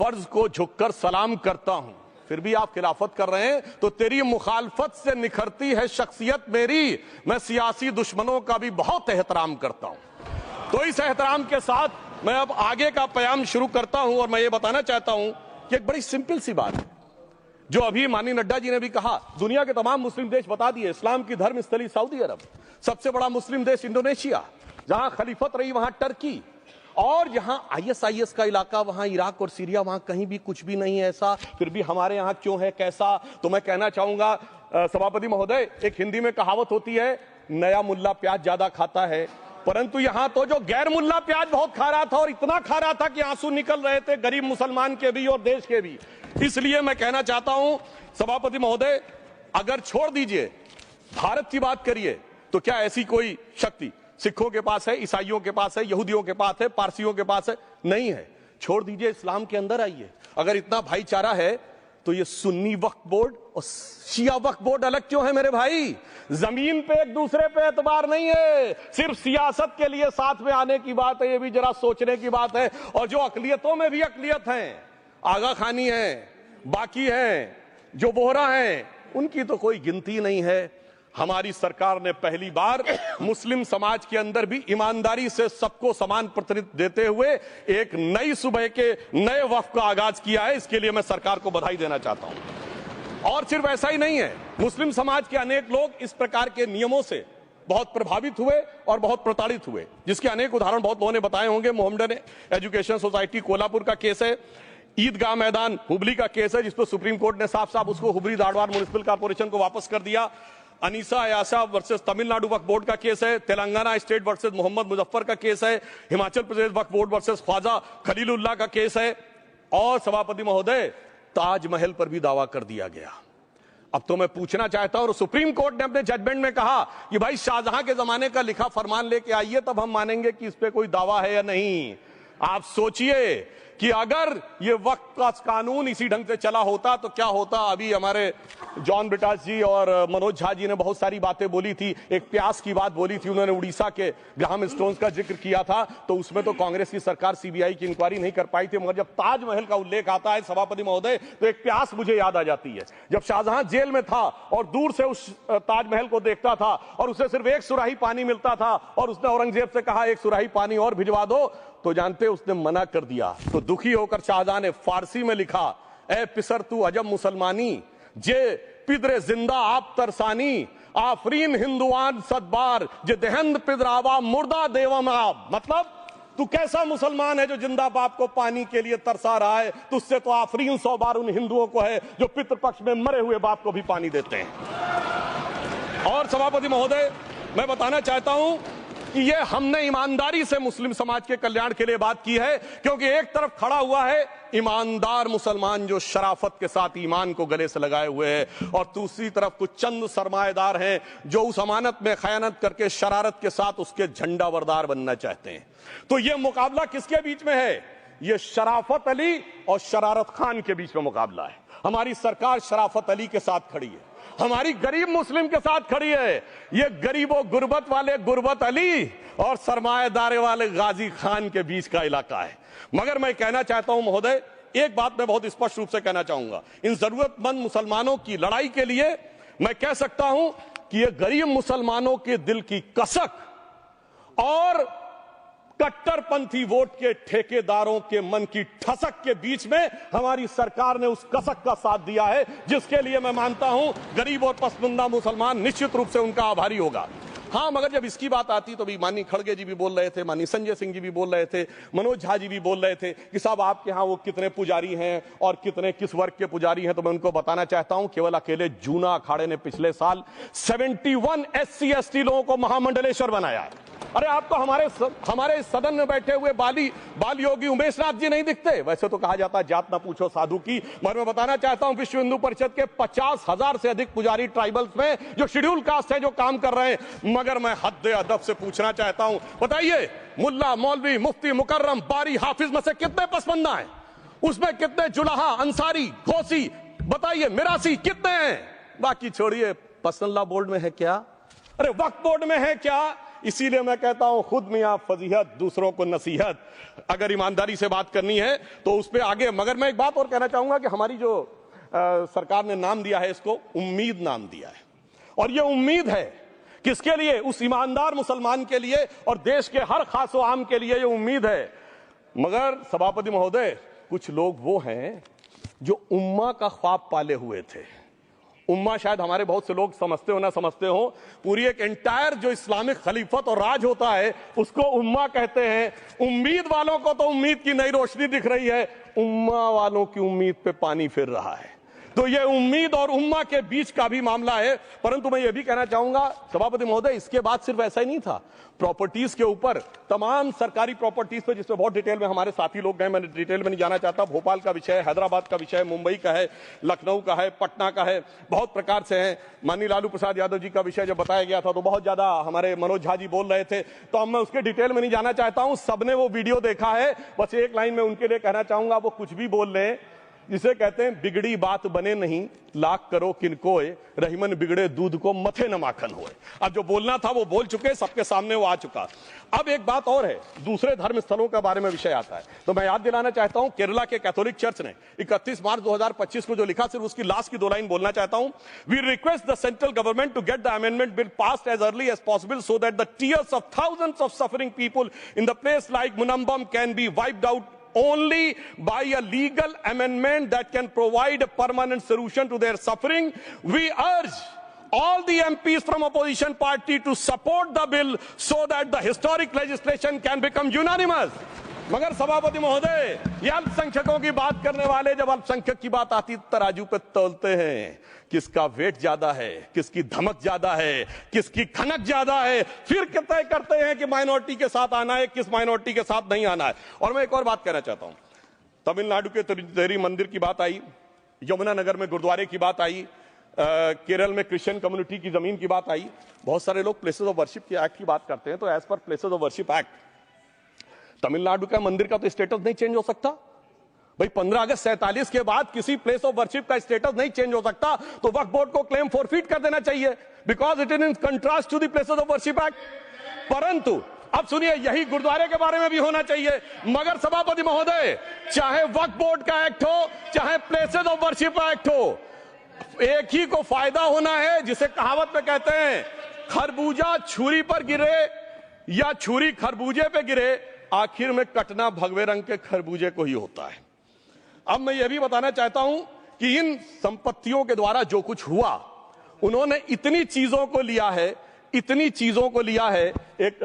फर्ज को झुककर सलाम करता हूं, फिर भी आप खिलाफत कर रहे हैं, तो तेरी मुखालफत से निखरती है शख्सियत मेरी। मैं सियासी दुश्मनों का भी बहुत एहतराम करता हूं। तो इस एहतराम के साथ मैं अब आगे का बयान शुरू करता हूं और मैं ये बताना चाहता हूं कि एक बड़ी सिंपल सी बात है जो अभी माननीय नड्डा जी ने भी कहा। दुनिया के तमाम मुस्लिम देश बता दिए, इस्लाम की धर्म स्थली सऊदी अरब, सबसे बड़ा मुस्लिम देश इंडोनेशिया, जहां खलीफत रही वहां टर्की, और जहां आईएसआईएस का इलाका वहां इराक और सीरिया, वहां कहीं भी कुछ भी नहीं है ऐसा, फिर भी हमारे यहां क्यों है कैसा। तो मैं कहना चाहूंगा सभापति महोदय, एक हिंदी में कहावत होती है, नया मुल्ला प्याज ज्यादा खाता है, परंतु यहां तो जो गैर मुल्ला प्याज बहुत खा रहा था, और इतना खा रहा था कि आंसू निकल रहे थे गरीब मुसलमान के भी और देश के भी। इसलिए मैं कहना चाहता हूं सभापति महोदय, अगर छोड़ दीजिए भारत की बात करिए, तो क्या ऐसी कोई शक्ति सिखों के पास है, ईसाइयों के पास है, यहूदियों के पास है, पारसियों के पास है? नहीं है। छोड़ दीजिए, इस्लाम के अंदर आइए। अगर इतना भाईचारा है तो ये सुन्नी वक्फ बोर्ड और शिया वक्फ बोर्ड अलग क्यों है मेरे भाई? जमीन पे एक दूसरे पे एतबार नहीं है, सिर्फ सियासत के लिए साथ में आने की बात है। ये भी जरा सोचने की बात है। और जो अकलियतों में भी अकलियत है, आगा खानी है, बाकी है, जो बोहरा है, उनकी तो कोई गिनती नहीं है। हमारी सरकार ने पहली बार मुस्लिम समाज के अंदर भी ईमानदारी से सबको समान प्रतिनिधित्व देते हुए एक नई सूबे के नए वक्फ का आगाज किया है। इसके लिए मैं सरकार को बधाई देना चाहता हूं। और सिर्फ ऐसा ही नहीं है, मुस्लिम समाज के अनेक लोग इस प्रकार के नियमों से बहुत प्रभावित हुए और बहुत प्रताड़ित हुए, जिसके अनेक उदाहरण बहुत लोगों ने बताए होंगे। मोहम्मडन एजुकेशन सोसाइटी कोल्हापुर का केस है, ईदगाह मैदान हुबली का केस है, जिसपर सुप्रीम कोर्ट ने साफ साफ उसको हुबली धारवाड़ म्युनिसिपल कॉर्पोरेशन को वापस कर दिया। अनीसा अयाशा वर्सेस तमिलनाडु वक्फ बोर्ड का केस है, तेलंगाना स्टेट वर्सेस मोहम्मद मुजफ्फर का केस है, हिमाचल प्रदेश वक्फ बोर्ड वर्सेस ख्वाजा खलीलुल्लाह का केस है, और सभापति महोदय ताजमहल पर भी दावा कर दिया गया। अब तो मैं पूछना चाहता हूं, सुप्रीम कोर्ट ने अपने जजमेंट में कहा कि भाई शाहजहां के जमाने का लिखा फरमान लेके आइए, तब हम मानेंगे कि इस पे कोई दावा है या नहीं। आप सोचिए कि अगर ये वक्त का कानून इसी ढंग से चला होता तो क्या होता। अभी हमारे जॉन ब्रिटास जी और मनोज झा जी ने बहुत सारी बातें बोली थी, एक प्यास की बात बोली थी, उन्होंने उड़ीसा के ग्राहम स्टोन्स का जिक्र किया था, तो उसमें तो कांग्रेस की सरकार सीबीआई की इंक्वायरी नहीं कर पाई थी। मगर जब ताजमहल का उल्लेख आता है सभापति महोदय, तो एक प्यास मुझे याद आ जाती है। जब शाहजहां जेल में था और दूर से उस ताजमहल को देखता था और उसे सिर्फ एक सुराही पानी मिलता था, और उसने औरंगजेब से कहा एक सुराही पानी और भिजवा दो, तो जानते उसने मना कर दिया। तो दुखी होकर शाहजहां ने फारसी में लिखा, ए पिसर तू अजब मुसलमानी, जे पिदरे जिंदा आप तरसानी, आफरीन हिंदुआन सदबार, जे देहंद पिदरावा मुर्दा देवम आप। मतलब तू कैसा मुसलमान है जो जिंदा बाप को पानी के लिए तरसा रहा है? तुझसे तो आफरीन 100 बार उन हिंदुओं को है जो पितृपक्ष में मरे हुए बाप को भी पानी देते हैं। और सभापति महोदय, मैं बताना चाहता हूं कि ये हमने ईमानदारी से मुस्लिम समाज के कल्याण के लिए बात की है, क्योंकि एक तरफ खड़ा हुआ है ईमानदार मुसलमान जो शराफत के साथ ईमान को गले से लगाए हुए हैं, और दूसरी तरफ कुछ चंद सरमाएदार हैं जो उस अमानत में खयानत करके शरारत के साथ उसके झंडा बरदार बनना चाहते हैं। तो ये मुकाबला किसके बीच में है? ये शराफत अली और शरारत खान के बीच में मुकाबला है। हमारी सरकार शराफत अली के साथ खड़ी है, हमारी गरीब मुस्लिम के साथ खड़ी है। ये गरीबों गुर्बत वाले गुर्बत अली और सरमाएदारे वाले गाजी खान के बीच का इलाका है। मगर मैं कहना चाहता हूं महोदय, एक बात मैं बहुत स्पष्ट रूप से कहना चाहूंगा, इन जरूरतमंद मुसलमानों की लड़ाई के लिए मैं कह सकता हूं कि ये गरीब मुसलमानों के दिल की कसक और कट्टरपंथी वोट के ठेकेदारों के मन की ठसक के बीच में हमारी सरकार ने उस कसक का साथ दिया है, जिसके लिए मैं मानता हूं गरीब और पसमानदा मुसलमान निश्चित रूप से उनका आभारी होगा। हाँ, मगर जब इसकी बात आती तो भी माननीय खड़गे जी भी बोल रहे थे, माननीय संजय सिंह जी भी बोल रहे थे, मनोज झा जी भी बोल रहे थे कि साहब आपके यहाँ वो कितने पुजारी हैं और कितने किस वर्ग के पुजारी हैं। तो मैं उनको बताना चाहता हूं, केवल अकेले जूना अखाड़े ने पिछले साल 71 SC ST लोगों को महामंडलेश्वर बनाया है। अरे आपको हमारे सदन में बैठे हुए बाल योगी उमेश नाथ जी नहीं दिखते? वैसे तो कहा जाता है जात ना पूछो साधु की, मगर मैं बताना चाहता हूं विश्व हिंदू परिषद के 50,000 से अधिक पुजारी ट्राइबल्स में जो शेड्यूल कास्ट है जो काम कर रहे हैं। मगर मैं हद अदब से पूछना चाहता हूं, बताइए मुल्ला मौलवी मुफ्ती मुकर्रम बारी हाफिज में से कितने पसमंदा हैं? उसमें कितने जुलाहा अंसारी घोसी बताइए मिरासी कितने हैं? बाकी छोड़िए, पर्सनल लॉ बोर्ड में है क्या? अरे वक्फ बोर्ड में है क्या? इसीलिए मैं कहता हूं खुद मियां फजीहत दूसरों को नसीहत। अगर ईमानदारी से बात करनी है तो उस पर आगे। मगर मैं एक बात और कहना चाहूंगा कि हमारी जो सरकार ने नाम दिया है, इसको उम्मीद नाम दिया है, और ये उम्मीद है किसके लिए? उस ईमानदार मुसलमान के लिए और देश के हर खास व आम के लिए ये उम्मीद है। मगर सभापति महोदय, कुछ लोग वो हैं जो उम्मा का ख्वाब पाले हुए थे। उम्मा शायद हमारे बहुत से लोग समझते हो ना समझते हो, पूरी एक एंटायर जो इस्लामिक खलीफत और राज होता है उसको उम्मा कहते हैं। उम्मीद वालों को तो उम्मीद की नई रोशनी दिख रही है, उम्मा वालों की उम्मीद पे पानी फिर रहा है। तो ये उम्मीद और उम्मा के बीच का भी मामला है। परंतु मैं ये भी कहना चाहूंगा सभापति महोदय, इसके बाद सिर्फ ऐसा ही नहीं था। प्रॉपर्टीज के ऊपर, तमाम सरकारी प्रॉपर्टीज पे, जिसमें बहुत डिटेल में हमारे साथी लोग गए, मैं डिटेल में नहीं जाना चाहता। भोपाल का विषय है, हैदराबाद का विषय है, मुंबई का है, लखनऊ का है, पटना का है, बहुत प्रकार से है। माननीय लालू प्रसाद यादव जी का विषय जब बताया गया था तो बहुत ज्यादा हमारे मनोज झा जी बोल रहे थे, तो अब मैं उसके डिटेल में नहीं जाना चाहता हूं। सबने वो वीडियो देखा है। बस एक लाइन में उनके लिए कहना चाहूंगा, वो कुछ भी बोल रहे हैं, जिसे कहते हैं बिगड़ी बात बने नहीं, लाख करो किनकोए, रहीमन बिगड़े दूध को मथे न माखन होए। अब जो बोलना था वो बोल चुके, सबके सामने वो आ चुका। अब एक बात और है, दूसरे धर्म स्थलों के बारे में विषय आता है, तो मैं याद दिलाना चाहता हूं, केरला के कैथोलिक चर्च ने 31 मार्च 2025 को जो लिखा, सिर्फ उसकी लास्ट की 2 लाइन बोलना चाहता हूं। We request the central government to get the amendment bill passed as early as possible so that the tears of thousands of suffering people in the place like Munambam can be wiped out only by a legal amendment that can provide a permanent solution to their suffering. We urge all the MPs from opposition party to support the bill so that the historic legislation can become unanimous. मगर सभापति महोदय, ये अल्पसंख्यकों की बात करने वाले जब अल्पसंख्यक की बात आती तराजू पे तौलते हैं, किसका वेट ज्यादा है, किसकी धमक ज्यादा है, किसकी खनक ज्यादा है, फिर तय करते हैं कि माइनॉरिटी के साथ आना है, किस माइनॉरिटी के साथ नहीं आना है। और मैं एक और बात कहना चाहता हूं, तमिलनाडु के तेरी मंदिर की बात आई, यमुनानगर में गुरुद्वारे की बात आई, केरल में क्रिश्चियन कम्युनिटी की जमीन की बात आई। बहुत सारे लोग प्लेसेस ऑफ वर्शिप के एक्ट की बात करते हैं, तो as per places of worship act Tamil Nadu का मंदिर का तो स्टेटस नहीं चेंज हो सकता भाई। 15 अगस्त 47 के बाद किसी प्लेस ऑफ वर्शिप का स्टेटस नहीं चेंज हो सकता, तो वक्फ बोर्ड को क्लेम फॉरफिट कर देना चाहिए, because it is in contrast to the places of worship act. परंतु अब सुनिए, यही गुरुद्वारे के बारे में भी होना चाहिए। मगर सभापति महोदय, चाहे वक्फ बोर्ड का एक्ट हो, चाहे प्लेसेस ऑफ वर्शिप एक्ट हो, एक ही को फायदा होना है, जिसे कहावत में कहते हैं, खरबूजा छुरी पर गिरे या छुरी खरबूजे पे गिरे, आखिर में कटना भगवे रंग के खरबूजे को ही होता है। अब मैं यह भी बताना चाहता हूं कि इन संपत्तियों के द्वारा जो कुछ हुआ, उन्होंने इतनी चीजों को लिया है, इतनी चीजों को लिया है। एक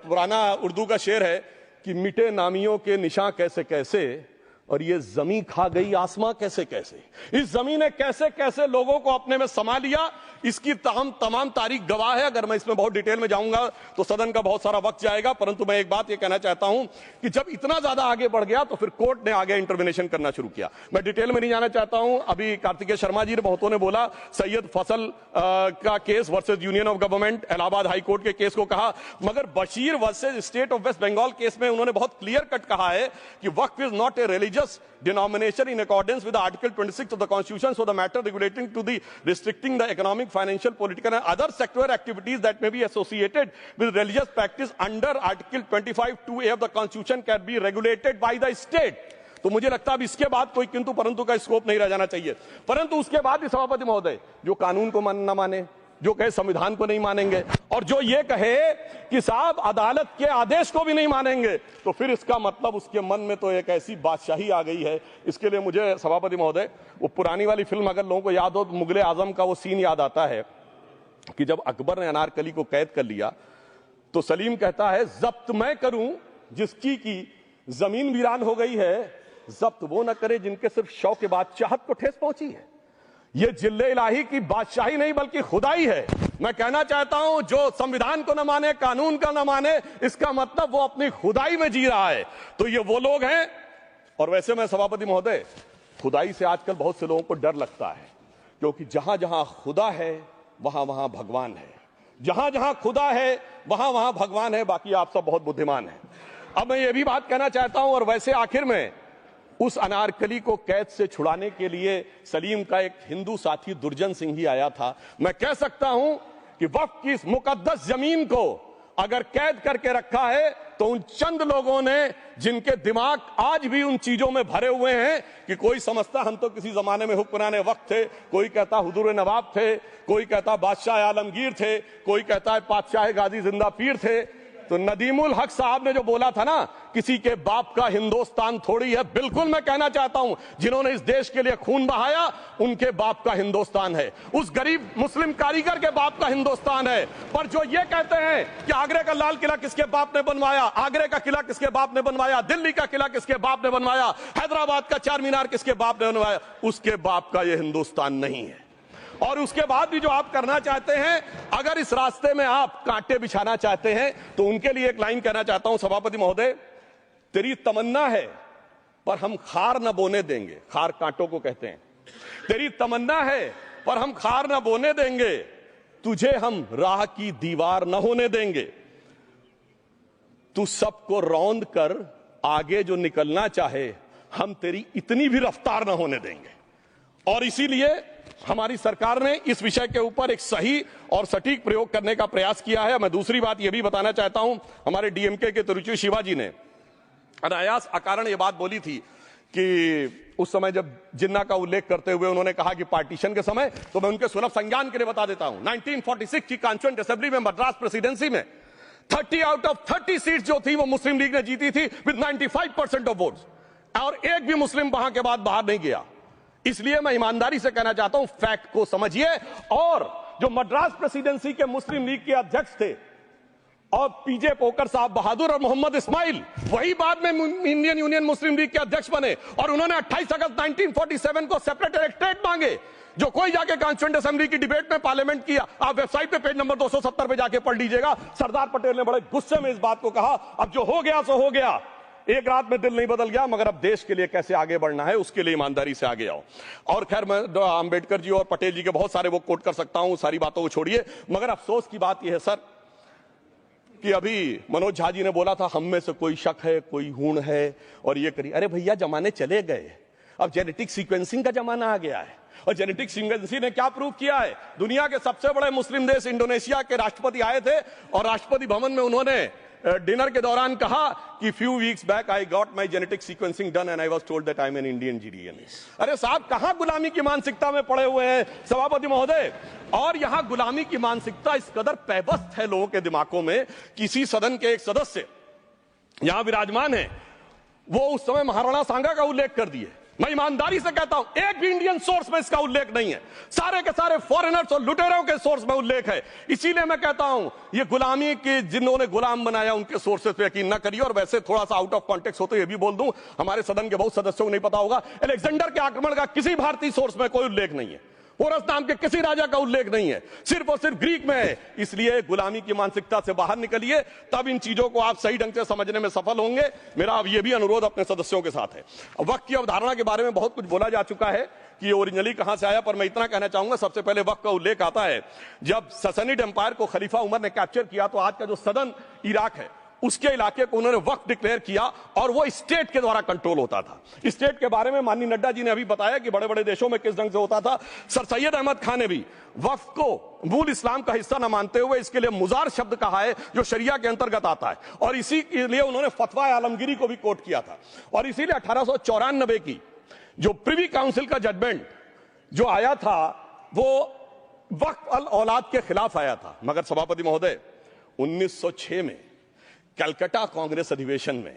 पुराना उर्दू का शेर है कि मिटे नामियों के निशान कैसे कैसे, और ये जमीन खा गई आसमां कैसे कैसे। इस जमीन ने कैसे कैसे लोगों को अपने में समा लिया, इसकी तमाम तारीख गवाह है। अगर मैं इसमें बहुत डिटेल में जाऊंगा तो सदन का बहुत सारा वक्त जाएगा, परंतु मैं एक बात यह कहना चाहता हूं कि जब इतना ज्यादा आगे बढ़ गया तो फिर कोर्ट ने आगे इंटरवेंशन करना शुरू किया। मैं डिटेल में नहीं जाना चाहता हूं। अभी कार्तिकेय शर्मा जी ने, बहुतों ने बोला सैयद फसल का case versus union of government, Allahabad high court के केस को कहा, मगर Bashir versus state of West Bengal case में उन्होंने बहुत क्लियर कट कहा है कि waqf is not a religious denomination in accordance with Article 26 of the Constitution, so the matter relating to the restricting the economic, financial, political and other sectoral activities that may be associated with religious practice under Article 25(2)(a) of the Constitution can be regulated by the state. तो मुझे लगता है अब इसके बाद कोई किंतु परंतु का स्कोप नहीं रह जाना चाहिए। परंतु उसके बाद भी सभापति महोदय, जो कानून को न माने, जो कहे संविधान को नहीं मानेंगे, और जो ये कहे कि साहब अदालत के आदेश को भी नहीं मानेंगे, तो फिर इसका मतलब उसके मन में तो एक ऐसी बादशाही आ गई है। इसके लिए मुझे सभापति महोदय, वो पुरानी वाली फिल्म अगर लोगों को याद हो तो मुगले आजम का वो सीन याद आता है कि जब अकबर ने अनारकली को कैद कर लिया तो सलीम कहता है, जब्त मैं करूं जिसकी की जमीन वीरान हो गई है, जब्त वो न करे जिनके सिर्फ शौक के बाद चाहत को ठेस पहुंची है। ये जिल्ले इलाही की बादशाही नहीं बल्कि खुदाई है। मैं कहना चाहता हूं, जो संविधान को न माने, कानून का न माने, इसका मतलब वो अपनी खुदाई में जी रहा है। तो ये वो लोग हैं। और वैसे मैं सभापति महोदय, खुदाई से आजकल बहुत से लोगों को डर लगता है, क्योंकि जहां जहां खुदा है वहां वहां भगवान है, जहां जहां खुदा है वहां वहां भगवान है। बाकी आप सब बहुत बुद्धिमान हैं। अब मैं ये भी बात कहना चाहता हूं, और वैसे आखिर में उस अनारकली को कैद से छुड़ाने के लिए सलीम का एक हिंदू साथी दुर्जन सिंह ही आया था। मैं कह सकता हूं कि वक्फ की इस मुकद्दस जमीन को अगर कैद करके रखा है तो उन चंद लोगों ने जिनके दिमाग आज भी उन चीजों में भरे हुए हैं कि कोई समझता हम तो किसी जमाने में हुक्मरान वक्त थे, कोई कहता हुजूर नवाब थे, कोई कहता बादशाह आलमगीर थे, कोई कहता है बादशाह गाजी जिंदा पीर थे। तो नदीमुल हक साहब ने जो बोला था ना, किसी के बाप का हिंदुस्तान थोड़ी है, बिल्कुल मैं कहना चाहता हूं जिन्होंने इस देश के लिए खून बहाया उनके बाप का हिंदुस्तान है, उस गरीब मुस्लिम कारीगर के बाप का हिंदुस्तान है। पर जो ये कहते हैं कि आगरे का लाल किला किसके बाप ने बनवाया, आगरे का किला किसके बाप ने बनवाया, दिल्ली का किला किसके बाप ने बनवाया, हैदराबाद का चार मीनार किसके बाप ने बनवाया, उसके बाप का यह हिंदुस्तान नहीं है। और उसके बाद भी जो आप करना चाहते हैं, अगर इस रास्ते में आप कांटे बिछाना चाहते हैं तो उनके लिए एक लाइन कहना चाहता हूं, सभापति महोदय, तेरी तमन्ना है पर हम खार न बोने देंगे, खार कांटों को कहते हैं, तेरी तमन्ना है पर हम खार न बोने देंगे, तुझे हम राह की दीवार न होने देंगे, तू सबको रौंद कर आगे जो निकलना चाहे हम तेरी इतनी भी रफ्तार न होने देंगे। और इसीलिए हमारी सरकार ने इस विषय के ऊपर एक सही और सटीक प्रयोग करने का प्रयास किया है। मैं दूसरी बात यह भी बताना चाहता हूं, हमारे डीएमके के तिरुचि शिवाजी ने अनायास अकारण यह बात बोली थी कि उस समय जब जिन्ना का उल्लेख करते हुए उन्होंने कहा कि पार्टीशन के समय, तो मैं उनके सुलभ संज्ञान के लिए बता देता हूं, 1946 की कॉन्स्टिट्यूएंट असेंबली में मद्रास प्रेसिडेंसी में 30 आउट ऑफ 30 सीट जो थी वो मुस्लिम लीग ने जीती थी विद 95% ऑफ वोट्स, और एक भी मुस्लिम वहां के बाद बाहर नहीं गया। इसलिए मैं ईमानदारी से कहना चाहता हूं, फैक्ट को समझिए। और जो मद्रास प्रेसिडेंसी के मुस्लिम लीग के अध्यक्ष थे और पीजे पोकर साहब बहादुर और मोहम्मद इस्माइल, वही बाद में इंडियन यूनियन मुस्लिम लीग के अध्यक्ष बने, और उन्होंने 28 अगस्त 1947 को सेपरेट इलेक्टोरेट मांगे, जो कोई जाके कॉन्स्टिट्यूएंट असेंबली की डिबेट में पार्लियामेंट किया। आप वेबसाइट पे पेज नंबर 270 पे जाके पढ़ लीजिएगा। सरदार पटेल ने बड़े गुस्से में इस बात को कहा, अब जो हो गया सो हो गया, एक रात में दिल नहीं बदल गया, मगर अब देश के लिए कैसे आगे बढ़ना है उसके लिए ईमानदारी से आगे आओ। और खैर मैं अंबेडकर जी और पटेल जी के बहुत सारे वो कोट कर सकता हूं, सारी बातों को छोड़िए, मगर अफसोस की बात यह है सर कि अभी मनोज झा जी ने बोला था हम में से कोई शक है, कोई हूण है और ये करिए। अरे भैया जमाने चले गए, अब जेनेटिक सीक्वेंसिंग का जमाना आ गया है। और जेनेटिक सीक्वेंसिंग ने क्या प्रूव किया है, दुनिया के सबसे बड़े मुस्लिम देश इंडोनेशिया के राष्ट्रपति आए थे और राष्ट्रपति भवन में उन्होंने डिनर के दौरान कहा कि few weeks back I got my genetic sequencing done and I was told that I am an Indian GDN. अरे साहब कहां गुलामी की मानसिकता में पड़े हुए हैं सभापति महोदय। और यहां गुलामी की मानसिकता इस कदर पैबस्त है लोगों के दिमागों में, किसी सदन के एक सदस्य यहां विराजमान है, वो उस समय महाराणा सांगा का उल्लेख कर दिए। मैं ईमानदारी से कहता हूं एक भी इंडियन सोर्स में इसका उल्लेख नहीं है, सारे के सारे फॉरेनर्स और लुटेरों के सोर्स में उल्लेख है। इसीलिए मैं कहता हूं ये गुलामी के जिन्होंने गुलाम बनाया उनके सोर्सेस पे यकीन न करिए। और वैसे थोड़ा सा आउट ऑफ कॉन्टेक्स्ट हो तो ये भी बोल दूं, हमारे सदन के बहुत सदस्यों को नहीं पता होगा, अलेक्जेंडर के आक्रमण का किसी भारतीय सोर्स में कोई उल्लेख नहीं है, पोरस नाम के किसी राजा का उल्लेख नहीं है, सिर्फ और सिर्फ ग्रीक में है। इसलिए गुलामी की मानसिकता से बाहर निकलिए, तब इन चीजों को आप सही ढंग से समझने में सफल होंगे। मेरा अब यह भी अनुरोध अपने सदस्यों के साथ है। वक्त की अवधारणा के बारे में बहुत कुछ बोला जा चुका है कि ओरिजिनली कहां से आया, पर मैं इतना कहना चाहूंगा, सबसे पहले वक्त का उल्लेख आता है जब ससनिड एम्पायर को खलीफा उमर ने कैप्चर किया, तो आज का जो सदन इराक है उसके इलाके को उन्होंने वक्फ डिक्लेयर किया और वो स्टेट के द्वारा कंट्रोल होता था। स्टेट के बारे में माननीय नड्डा जी ने अभी बताया कि बड़े बड़े देशों में किस ढंग से होता था। सर सैयद अहमद खान ने भी वक्फ को मूल इस्लाम का हिस्सा न मानते हुए इसके लिए मुजार शब्द कहा है जो शरिया के अंतर्गत आता है, और इसी के लिए उन्होंने फतवा आलमगीरी को भी कोट किया था। और इसीलिए 1894 की जो प्रिवी काउंसिल का जजमेंट जो आया था वो वक्फ अल औलाद के खिलाफ आया था। मगर सभापति महोदय 1906 में कलकत्ता कांग्रेस अधिवेशन में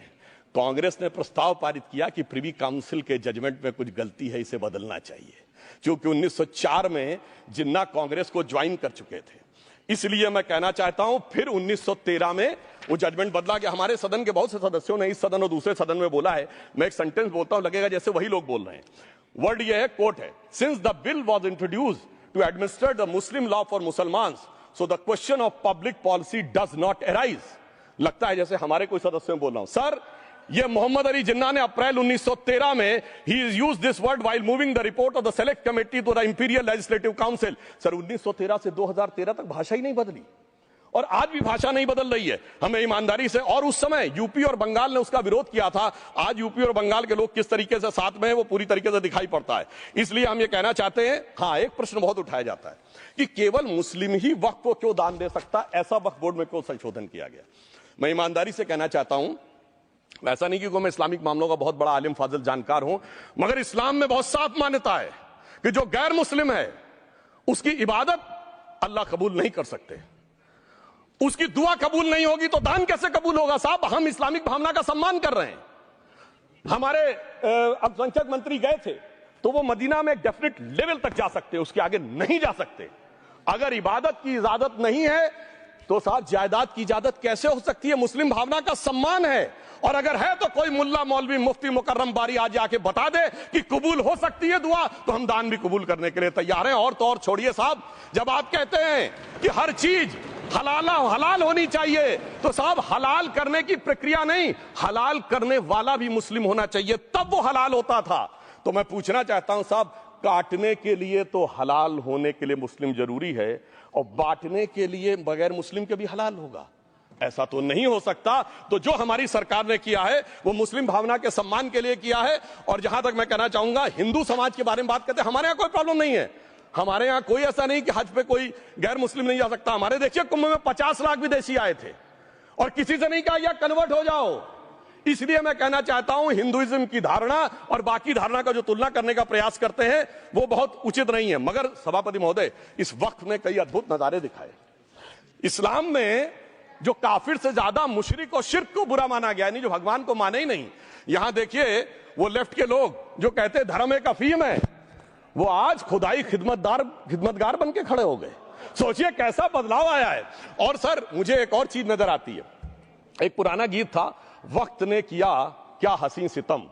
कांग्रेस ने प्रस्ताव पारित किया कि प्रिवी काउंसिल के जजमेंट में कुछ गलती है, इसे बदलना चाहिए, क्योंकि 1904 में जिन्ना कांग्रेस को ज्वाइन कर चुके थे। इसलिए मैं कहना चाहता हूं फिर 1913 में वो जजमेंट बदला गया। हमारे सदन के बहुत से सदस्यों ने इस सदन और दूसरे सदन में बोला है, मैं एक सेंटेंस बोलता हूं लगेगा जैसे वही लोग बोल रहे हैं। वर्ड ये है, कोट है, since the bill was introduced to administer the Muslim law for मुसलमान so the question of public policy does not arise. लगता है जैसे हमारे कोई सदस्य बोल रहा हूं। सर ये मोहम्मद अली जिन्ना ने अप्रैल 1913 में he is use this word while moving the report of the select committee to the imperial legislative council. Sir 1913 से 2013 तक भाषा ही नहीं बदली, और आज भी भाषा नहीं बदल रही है। हमें ईमानदारी से, और उस समय यूपी और बंगाल ने उसका विरोध किया था, आज यूपी और बंगाल के लोग किस तरीके से साथ में है वो पूरी तरीके से दिखाई पड़ता है। इसलिए हम ये कहना चाहते हैं, हाँ एक प्रश्न बहुत उठाया जाता है कि केवल मुस्लिम ही वक्फ को क्यों दान दे सकता, ऐसा वक्फ बोर्ड में क्यों संशोधन किया गया। मैं ईमानदारी से कहना चाहता हूं, ऐसा नहीं कि मैं इस्लामिक मामलों का बहुत बड़ा आलिम फाजिल जानकार हूं, मगर इस्लाम में बहुत साफ मान्यता है कि जो गैर मुस्लिम है उसकी इबादत अल्लाह कबूल नहीं कर सकते, उसकी दुआ कबूल नहीं होगी तो दान कैसे कबूल होगा। साहब हम इस्लामिक भावना का सम्मान कर रहे हैं। हमारे अल्पसंख्यक मंत्री गए थे तो वो मदीना में एक डेफिनेट लेवल तक जा सकते, उसके आगे नहीं जा सकते। अगर इबादत की इजाजत नहीं है तो साहब जायदाद की इजाजत कैसे हो सकती है। मुस्लिम भावना का सम्मान है, और अगर है तो कोई मुल्ला मौलवी मुफ्ती मुकर्रम बारी आज आके बता दे कि कबूल हो सकती है दुआ, तो हम दान भी कबूल करने के लिए तैयार हैं। और तो और छोड़िए साहब, जब आप कहते हैं कि हर चीज हलाल होनी चाहिए, तो साहब हलाल करने की प्रक्रिया नहीं, हलाल करने वाला भी मुस्लिम होना चाहिए, तब वो हलाल होता था। तो मैं पूछना चाहता हूं साहब, काटने के लिए तो हलाल होने के लिए मुस्लिम जरूरी है, और बांटने के लिए बगैर मुस्लिम के भी हलाल होगा, ऐसा तो नहीं हो सकता। तो जो हमारी सरकार ने किया है वो मुस्लिम भावना के सम्मान के लिए किया है। और जहां तक मैं कहना चाहूंगा, हिंदू समाज के बारे में बात करते हैं, हमारे यहां कोई प्रॉब्लम नहीं है। हमारे यहां कोई ऐसा नहीं कि हज पे कोई गैर मुस्लिम नहीं जा सकता। हमारे देखिए कुंभ में 50 लाख विदेशी आए थे और किसी से नहीं कहा या कन्वर्ट हो जाओ। इसलिए मैं कहना चाहता हूं, हिंदुइज्म की धारणा और बाकी धारणा का जो तुलना करने का प्रयास करते हैं वो बहुत उचित नहीं है। मगर सभापति महोदय, इस वक्त ने कई अद्भुत नजारे दिखाए। इस्लाम में जो काफिर से ज्यादा मुशरिक और शिर्क को बुरा माना गया, नहीं जो भगवान को माने ही नहीं। यहां देखिए वो लेफ्ट के लोग जो कहते धर्म एक अफीम है, वो आज खुदाई खिदमतगार बन के खड़े हो गए। सोचिए कैसा बदलाव आया है। और सर मुझे एक और चीज नजर आती है, एक पुराना गीत था, वक्त ने किया क्या हसी सितम।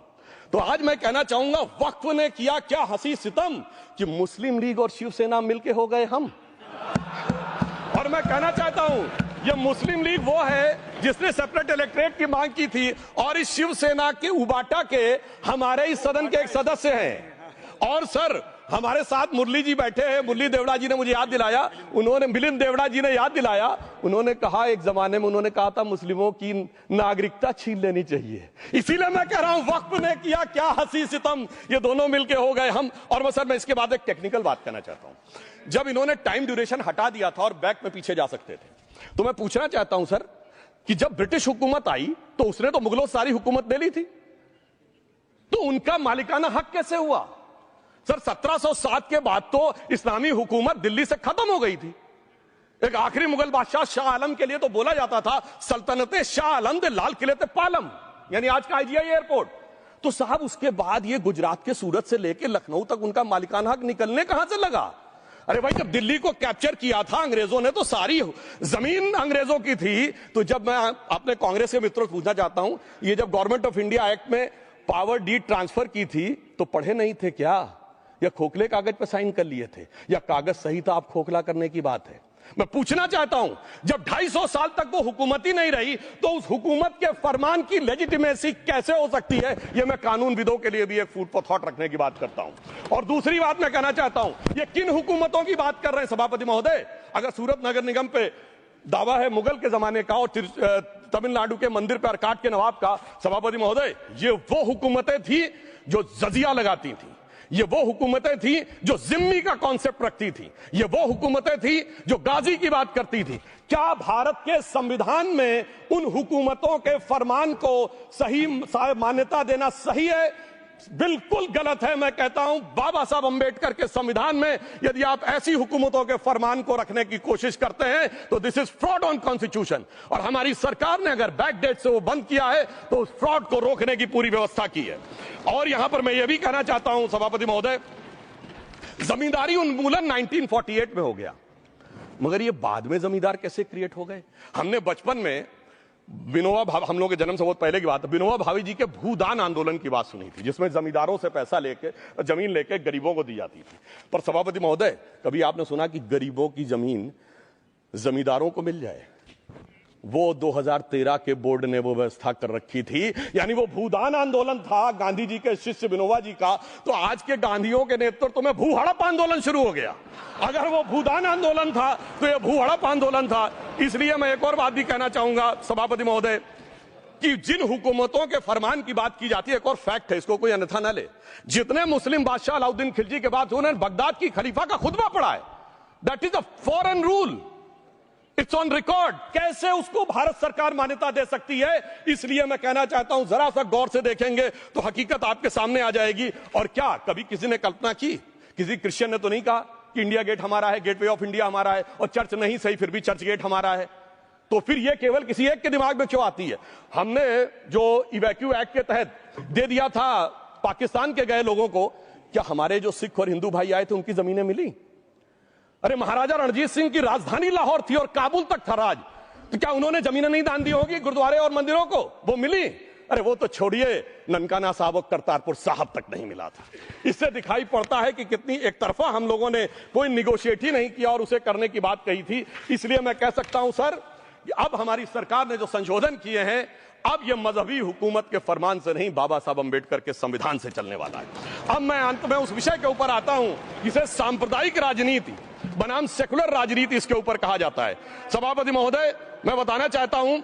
तो आज मैं कहना चाहूंगा, वक्त ने किया क्या हसी सितम कि मुस्लिम लीग और शिवसेना मिलके हो गए हम। और मैं कहना चाहता हूं, ये मुस्लिम लीग वो है जिसने सेपरेट इलेक्टोरेट की मांग की थी, और इस शिवसेना के उबाटा के हमारे इस सदन के एक सदस्य हैं। और सर हमारे साथ मुरली जी बैठे हैं, मुरली देवड़ा जी ने मुझे याद दिलाया, उन्होंने मिलिंद देवड़ा जी ने याद दिलाया, उन्होंने कहा एक जमाने में उन्होंने कहा था मुस्लिमों की नागरिकता छीन लेनी चाहिए। इसीलिए मैं कह रहा हूं, वक्त ने किया क्या हसी सितम, ये दोनों मिलके हो गए हम। और मैं इसके बाद एक टेक्निकल बात करना चाहता हूं। जब इन्होंने टाइम ड्यूरेशन हटा दिया था और बैक में पीछे जा सकते थे, तो मैं पूछना चाहता हूं सर कि जब ब्रिटिश हुकूमत आई तो उसने तो मुगलों सारी हुकूमत ले ली थी, तो उनका मालिकाना हक कैसे हुआ। सर 1707 के बाद तो इस्लामी हुकूमत दिल्ली से खत्म हो गई थी। एक आखिरी मुगल बादशाह शाह आलम के लिए तो बोला जाता था सल्तनते शाह आलम दे लाल किले ते पालम, यानी आज का IGI एयरपोर्ट। तो साहब उसके बाद ये गुजरात के सूरत से लेकर लखनऊ तक उनका मालिकाना हक निकलने कहां से लगा। अरे भाई जब दिल्ली को कैप्चर किया था अंग्रेजों ने तो सारी जमीन अंग्रेजों की थी। तो जब मैं अपने कांग्रेस के मित्रों से पूछना चाहता हूं, ये जब गवर्नमेंट ऑफ इंडिया एक्ट में पावर डीड ट्रांसफर की थी तो पढ़े नहीं थे क्या, या खोखले कागज पर साइन कर लिए थे, या कागज सही था आप खोखला करने की बात है। मैं पूछना चाहता हूं, जब 250 साल तक वो हुकूमत ही नहीं रही तो उस हुकूमत के फरमान की लेजिटिमेसी कैसे हो सकती है। ये मैं कानूनविदों के लिए भी एक फूड फॉर थॉट रखने की बात करता हूं। और दूसरी बात मैं कहना चाहता हूं, ये किन हुकूमतों की बात कर रहे हैं सभापति महोदय। अगर सूरत नगर निगम पे दावा है मुगल के जमाने का और तमिलनाडु के मंदिर पर अरकाट के नवाब का, सभापति महोदय ये वो हुकूमतें थी जो जजिया लगाती थी, ये वो हुकूमतें थी जो जिम्मी का कॉन्सेप्ट रखती थी, ये वो हुकूमतें थी जो गाजी की बात करती थी। क्या भारत के संविधान में उन हुकूमतों के फरमान को सही मान्यता देना सही है? बिल्कुल गलत है। मैं कहता हूं बाबा साहब अंबेडकर के संविधान में यदि आप ऐसी हुकूमतों के फरमान को रखने की कोशिश करते हैं तो this is fraud on constitution. और हमारी सरकार ने अगर बैकडेट से वो बंद किया है तो उस फ्रॉड को रोकने की पूरी व्यवस्था की है। और यहां पर मैं ये भी कहना चाहता हूं सभापति महोदय, जमींदारी उन्मूलन 1948 में हो गया, मगर ये बाद में जमींदार कैसे क्रिएट हो गए। हमने बचपन में विनोबा भावे, हम लोग के जन्म से बहुत पहले की बात है, विनोबा भावे जी के भूदान आंदोलन की बात सुनी थी, जिसमें जमींदारों से पैसा लेके जमीन लेके गरीबों को दी जाती थी। पर सभापति महोदय, कभी आपने सुना कि गरीबों की जमीन जमींदारों को मिल जाए? वो 2013 के बोर्ड ने वो व्यवस्था कर रखी थी। यानी वो भूदान आंदोलन था गांधी जी के शिष्य विनोबा जी का, तो आज के गांधियों के नेतृत्व में भू हड़प आंदोलन शुरू हो गया। अगर वो भूदान आंदोलन था तो ये भू हड़प आंदोलन था। इसलिए मैं एक और बात भी कहना चाहूंगा सभापति महोदय कि जिन हुकूमतों के फरमान की बात की जाती है, एक और फैक्ट है, इसको कोई अन्यथा न ले, जितने मुस्लिम बादशाह अलाउद्दीन खिलजी के बाद उन्होंने बगदाद की खलीफा का खुतबा पढ़ा है। That is a foreign rule, it's on record. कैसे उसको भारत सरकार मान्यता दे सकती है? इसलिए मैं कहना चाहता हूं, जरा सा गौर से देखेंगे तो हकीकत आपके सामने आ जाएगी। और क्या कभी किसी ने कल्पना की, किसी क्रिश्चियन ने तो नहीं कहा कि इंडिया गेट हमारा है, गेटवे ऑफ इंडिया हमारा है, और चर्च नहीं सही फिर भी चर्च गेट हमारा है। तो फिर यह केवल किसी एक के दिमाग में क्यों आती है? हमने जो इवैक्यू एक्ट के तहत दे दिया था पाकिस्तान के गए लोगों को, क्या हमारे जो सिख और हिंदू भाई आए थे उनकी जमीनें मिली? अरे महाराजा रणजीत सिंह की राजधानी लाहौर थी और काबुल तक था राज, तो क्या उन्होंने जमीनें नहीं दान दी होगी गुरुद्वारे और मंदिरों को? वो मिली। अरे वो तो छोड़िए, ननकाना साहब और करतारपुर साहब तक नहीं मिला था। इससे दिखाई पड़ता है कि कितनी एक तरफा हम लोगों ने कोई निगोशिएट ही नहीं किया और उसे करने की बात कही थी। इसलिए मैं कह सकता हूं सर, अब हमारी सरकार ने जो संशोधन किए हैं, अब यह मजहबी हुकूमत के फरमान से नहीं, बाबा साहब अंबेडकर के संविधान से चलने वाला है। अब मैं अंत में उस विषय के ऊपर आता हूं जिसे सांप्रदायिक राजनीति बनाम सेकुलर राजनीति इसके ऊपर कहा जाता है। सभापति महोदय, मैं बताना चाहता हूं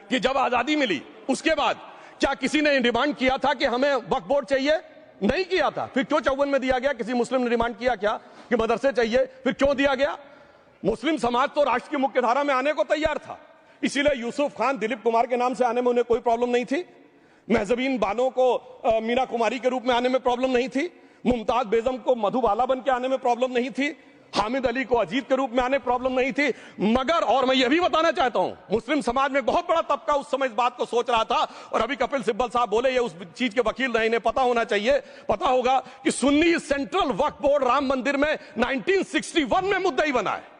कि जब आजादी मिली उसके बाद क्या किसी ने डिमांड किया था कि हमें वक्फ बोर्ड चाहिए? नहीं किया था। फिर क्यों 54 में दिया गया? किसी मुस्लिम ने डिमांड किया क्या कि मदरसे चाहिए? फिर क्यों दिया गया? मुस्लिम समाज तो राष्ट्र की मुख्य धारा में आने को तैयार था, इसीलिए यूसुफ खान, दिलीप कुमार के नाम से आने में उन्हें कोई प्रॉब्लम नहीं थी। महजबीन बानो को मीना कुमारी के रूप में आने में प्रॉब्लम नहीं थी। मुमताज बेगम को मधुबाला बन के आने में प्रॉब्लम नहीं थी। हामिद अली को अजीत के रूप में आने प्रॉब्लम नहीं थी। मगर और मैं यह भी बताना चाहता हूं, मुस्लिम समाज में बहुत बड़ा तबका उस समय इस बात को सोच रहा था, और अभी कपिल सिब्बल साहब बोले ये उस चीज के वकील नहीं, इन्हें पता होना चाहिए, पता होगा कि सुन्नी सेंट्रल वक्फ बोर्ड राम मंदिर में 1961 में मुद्दई बना है।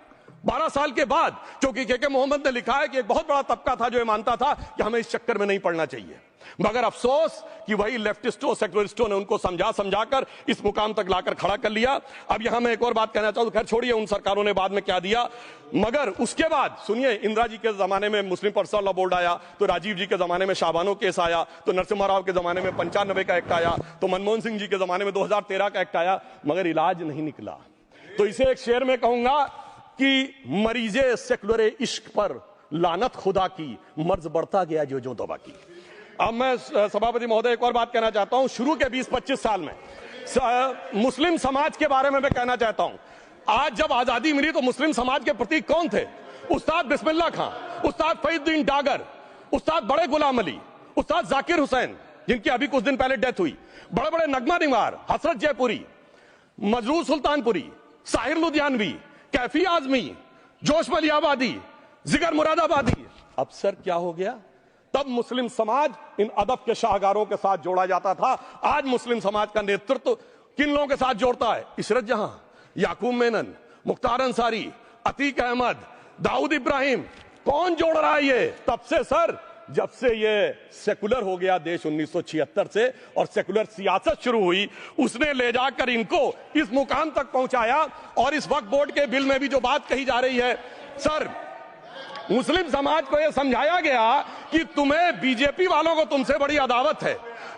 12 साल के बाद, क्योंकि के मोहम्मद ने लिखा है कि एक बहुत बड़ा तबका था जो ये मानता था कि हमें इस चक्कर में नहीं पड़ना चाहिए। मगर अफसोस कि वही लेफ्टिस्टों, सेकुलरिस्टों ने उनको समझाकर इस मुकाम तक लाकर खड़ा कर लिया। अब यहां मैं एक और बात कहना चाहूं, खैर छोड़िए उन सरकारों ने बाद में क्या दिया, मगर उसके बाद सुनिए, इंदिरा जी के जमाने में मुस्लिम पर्सनल लॉ बोर्ड आया, तो राजीव जी के जमाने में शाहबानो केस आया, तो नरसिम्हा राव के जमाने में 95 का एक्ट आया, तो मनमोहन सिंह जी के जमाने में 2013 का एक्ट आया, मगर इलाज नहीं निकला। तो इसे एक शेर में कहूंगा कि मरीजे सेकुलर इश्क पर लानत खुदा की, मर्ज बढ़ता गया जो दवा की। अब मैं सभापति महोदय एक और बात कहना चाहता हूं, शुरू के 20-25 साल में मुस्लिम समाज के बारे में मैं कहना चाहता हूं। आज जब आजादी मिली तो मुस्लिम समाज के प्रतीक कौन थे? उस्ताद बिस्मिल्लाह खां, उस्ताद फरीदुद्दीन डागर, उस्ताद बड़े गुलाम अली, उस्ताद जाकिर हुसैन जिनकी अभी कुछ दिन पहले डेथ हुई, बड़े बड़े नगमा निवार, हसरत जयपुरी, मजरूर सुल्तानपुरी, साहिर लुधियानवी, कैफी आजमी, जोश मलियाबादी, जिगर मुरादाबादी। अब सर क्या हो गया? तब मुस्लिम समाज इन अदब के शाहकारों के साथ जोड़ा जाता था। आज मुस्लिम समाज का नेतृत्व किन लोगों के साथ जोड़ता है? इशरत जहां, याकूब मेनन, मुख्तार अंसारी, अतीक अहमद, दाऊद इब्राहिम। कौन जोड़ रहा है ये? तब से सर, जब से ये सेकुलर हो गया देश 1976 से और सेकुलर सियासत शुरू हुई, उसने ले जाकर इनको इस मुकाम तक पहुंचाया। और इस वक्फ बोर्ड के बिल में भी जो बात कही जा रही है सर, मुस्लिम समाज को यह समझाया गया कि तुम्हें बीजेपी वालों को तुमसे बड़ी अदावत है,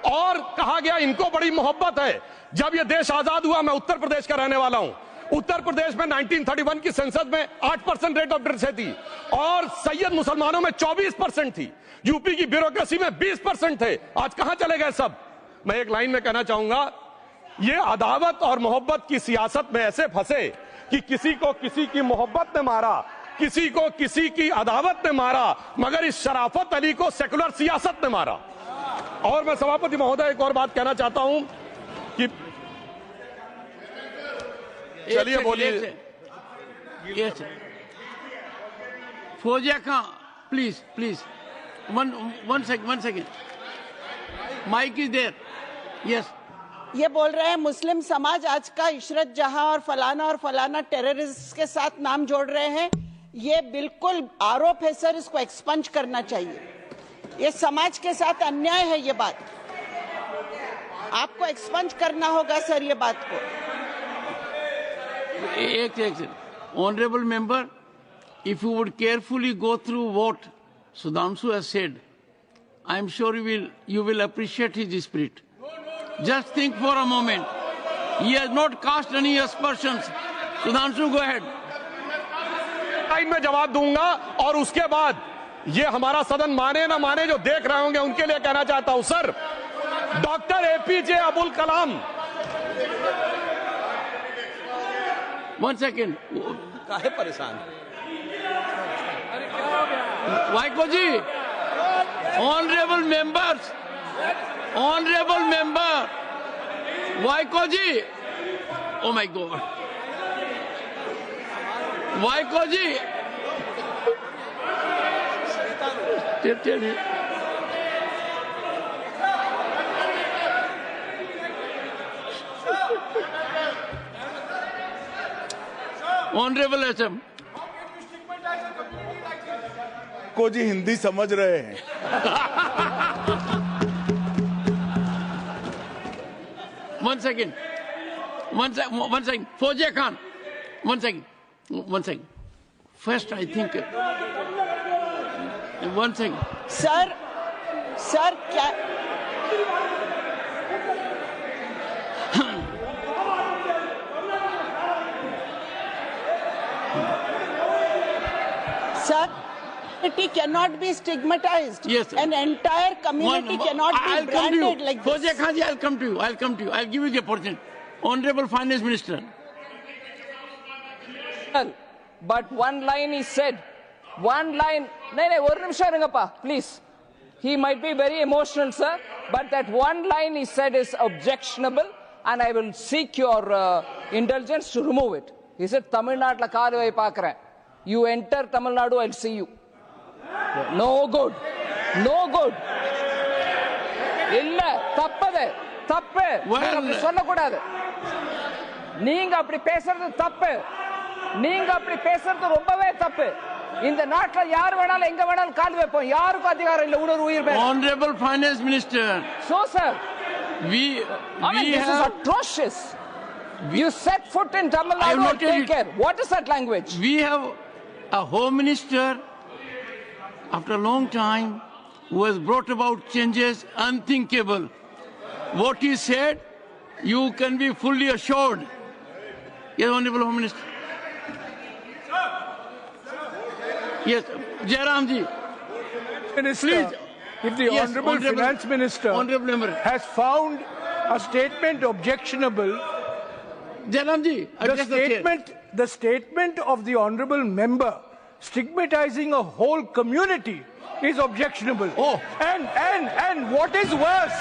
और कहा गया इनको बड़ी मोहब्बत है। जब यह देश आजाद हुआ, मैं उत्तर प्रदेश का रहने वाला हूं, उत्तर प्रदेश में 1931 की संसद में 8% रेट ऑफ डेथ थी और सैयद मुसलमानों में 24% थी। यूपी की ब्यूरोक्रेसी में 20% थे। आज कहां चले गए सब? मैं एक लाइन में कहना चाहूंगा, ये अदावत और मोहब्बत की सियासत में ऐसे फंसे कि किसी को किसी की मोहब्बत ने मारा, किसी को किसी की अदावत ने मारा, मगर इस शराफत अली को सेकुलर सियासत ने मारा। और मैं सभापति महोदय एक और बात कहना चाहता हूं कि चलिए बोलिए। Fauzia Khan, please one second, mic is there. Yes, ये बोल रहे हैं मुस्लिम समाज आज का इशरत जहां और फलाना टेररिस्ट के साथ नाम जोड़ रहे हैं। ये बिल्कुल आरोप है सर, इसको एक्सपंज करना चाहिए। ये समाज के साथ अन्याय है। ये बात आपको एक्सपंज करना होगा सर, ये बात को। एक honourable member, if you would carefully go through what Sudhanshu has said, I am sure you will appreciate his spirit. Just think for a moment. He has not cast any aspersions. Sudhanshu, go ahead. Time में जवाब दूंगा और उसके बाद ये हमारा सदन माने ना माने जो देख रहे होंगे उनके लिए कहना चाहता हूं sir, doctor APJ Abdul Kalam. One second. काहे परेशान? Vaiko ji, honorable members, Vaiko ji, oh my God, Vaiko ji, tell me. Honorable SM. को जी हिंदी समझ रहे हैं। One second. Fauziya Khan. One second. First, I think. One second. Sir क्या Sir, community cannot be stigmatized. Yes, sir. An entire community cannot be branded like this. Fauziya Khan ji, I'll come to you. I'll give you the opportunity. Honorable Finance Minister. But one line is said. One line. No, one nimisham irungappa, please. He might be very emotional, sir. But that one line he said is objectionable, and I will seek your indulgence to remove it. He said, Tamil Nadu la kaaluvai paakren. You enter Tamil Nadu, I'll see you. No good. No good. இல்ல தப்பது தப்பு அப்படி சொல்லக்கூடாது. நீங்க அப்படி பேசுறது தப்பு. நீங்க அப்படி பேசுறது ரொம்பவே தப்பு. இந்த நாட்டுல யார் வேணாலும் எங்க வேணாலும் கால் வைப்போம். யாருக்கும் அதிகாரம் இல்ல ஒரு உயிர் மேல. Honorable Finance Minister. So sir, this is atrocious. You set foot in Tamil Nadu and take care. What is that language? We have a Home Minister after a long time who has brought about changes unthinkable. What he said, you can be fully assured. Yes, Honorable Home Minister. Yes, Jairam ji. Minister, Please. if the Honorable Finance Minister has found a statement objectionable, Jairam ji, the statement of the Honorable Member stigmatizing a whole community is objectionable. Oh. And what is worse,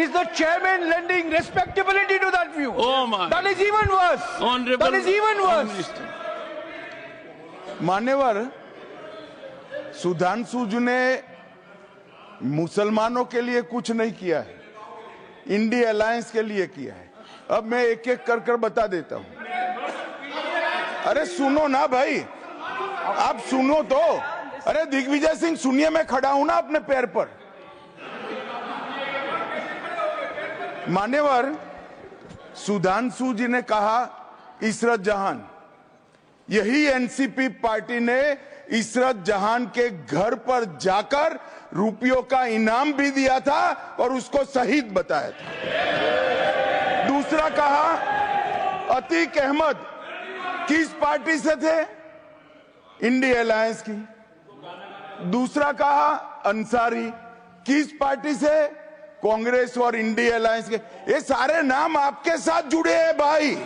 is the chairman lending respectability to that view. Oh my. That is even worse. Honorable that is even worse. Minister. मान्यवर, सुधांशु जी ने मुसलमानों के लिए कुछ नहीं किया है, India alliance के लिए किया है। अब मैं एक एक कर बता देता हूं। अरे सुनो ना भाई, आप सुनो तो। अरे दिग्विजय सिंह सुनिए, मैं खड़ा हूं ना अपने पैर पर। मान्यवर, सुधांशु जी ने कहा इशरत जहान, यही एनसीपी पार्टी ने इशरत जहान के घर पर जाकर रुपयों का इनाम भी दिया था और उसको शहीद बताया था। दूसरा कहा अतीक अहमद किस पार्टी से थे? इंडिया अलायंस की। दूसरा कहा अंसारी किस पार्टी से? कांग्रेस और इंडिया अलायंस के। ये सारे नाम आपके साथ जुड़े हैं भाई।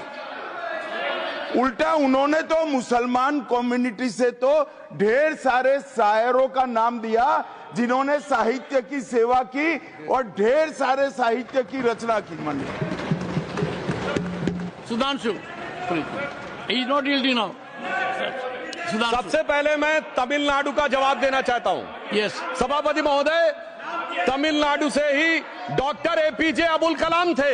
उल्टा उन्होंने तो मुसलमान कम्युनिटी से तो ढेर सारे शायरों का नाम दिया जिन्होंने साहित्य की सेवा की और ढेर सारे साहित्य की रचना की। Sudhanshu, please. He is not yielding now. Sudhanshu. सबसे पहले मैं तमिलनाडु का जवाब देना चाहता हूं। Yes. सभापति महोदय, तमिलनाडु से ही डॉक्टर एपीजे अब्दुल कलाम थे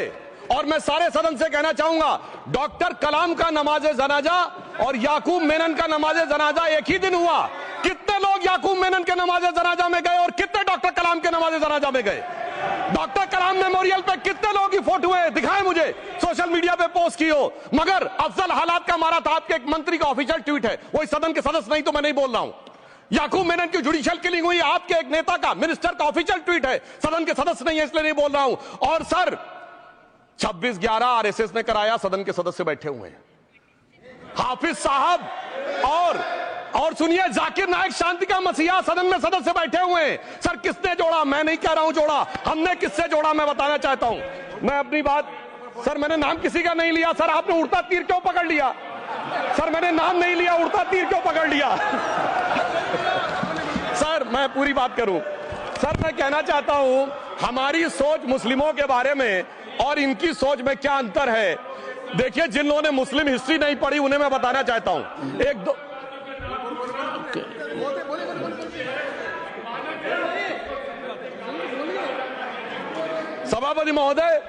और मैं सारे सदन से कहना चाहूंगा, डॉक्टर कलाम का नमाजे जनाजा और याकूब मेनन का नमाजे जनाजा एक ही दिन हुआ। कितने लोग याकूब मेनन के नमाजे जनाजा में गए और कितने डॉक्टर कलाम के नमाजे जनाजा में गए? डॉक्टर कलाम मेमोरियल पे कितने लोग की फोटो है? दिखाएं मुझे सोशल मीडिया पे पोस्ट की हो, मगर अफजल हालात का मारा था आपके एक मंत्री का ऑफिशियल ट्वीट है, वो इस सदन के सदस्य नहीं तो मैं नहीं बोल रहा हूं। याकूब मेनन की जुडिशियल किलिंग हुई आपके एक नेता का, मिनिस्टर का ऑफिशियल ट्वीट है, सदन के सदस्य नहीं है इसलिए नहीं बोल रहा हूं। और सर 26/11 आरएसएस ने कराया, सदन के सदस्य बैठे हुए हैं, हाफिज साहब और सुनिए जाकिर नायक शांति का मसीहा सदन में सदस्य बैठे हुए हैं। सर किसने जोड़ा? मैं नहीं कह रहा हूं जोड़ा, हमने किससे जोड़ा मैं बताना चाहता हूं। मैं अपनी बात, सर मैंने नाम किसी का नहीं लिया। सर आपने उड़ता तीर क्यों पकड़ लिया? सर मैंने नाम नहीं लिया, उड़ता तीर क्यों पकड़ लिया? सर मैं पूरी बात करूं। सर मैं कहना चाहता हूं हमारी सोच मुस्लिमों के बारे में और इनकी सोच में क्या अंतर है। देखिए जिन लोगों ने मुस्लिम हिस्ट्री नहीं पढ़ी उन्हें मैं बताना चाहता हूं। एक दो सभापति महोदय,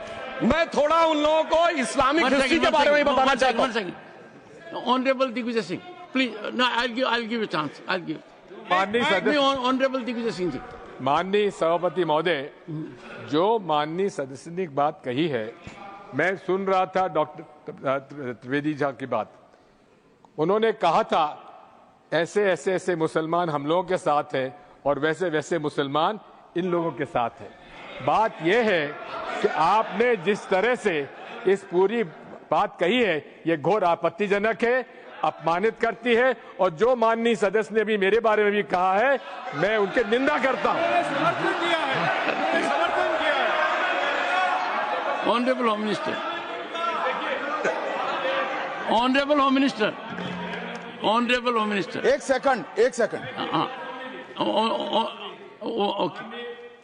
मैं थोड़ा उन लोगों को इस्लामिक हिस्ट्री के बारे में ही बताना चाहता हूं। Honourable Digvijay Singh, please, no I'll give a chance. I'll give. Honourable Digvijay Singh ji. माननीय सभापति महोदय, जो माननीय सदस्य ने बात कही है, मैं सुन रहा था डॉक्टर त्रिवेदी जी की बात। उन्होंने कहा था ऐसे ऐसे ऐसे मुसलमान हम लोगों के साथ हैं और वैसे वैसे मुसलमान इन लोगों के साथ हैं। बात यह है कि आपने जिस तरह से इस पूरी बात कही है ये घोर आपत्तिजनक है, अपमानित करती है, और जो माननीय सदस्य ने भी मेरे बारे में भी कहा है मैं उनकी निंदा करता हूं। Honourable home minister, honourable home minister, honourable home minister, एक second. Okay,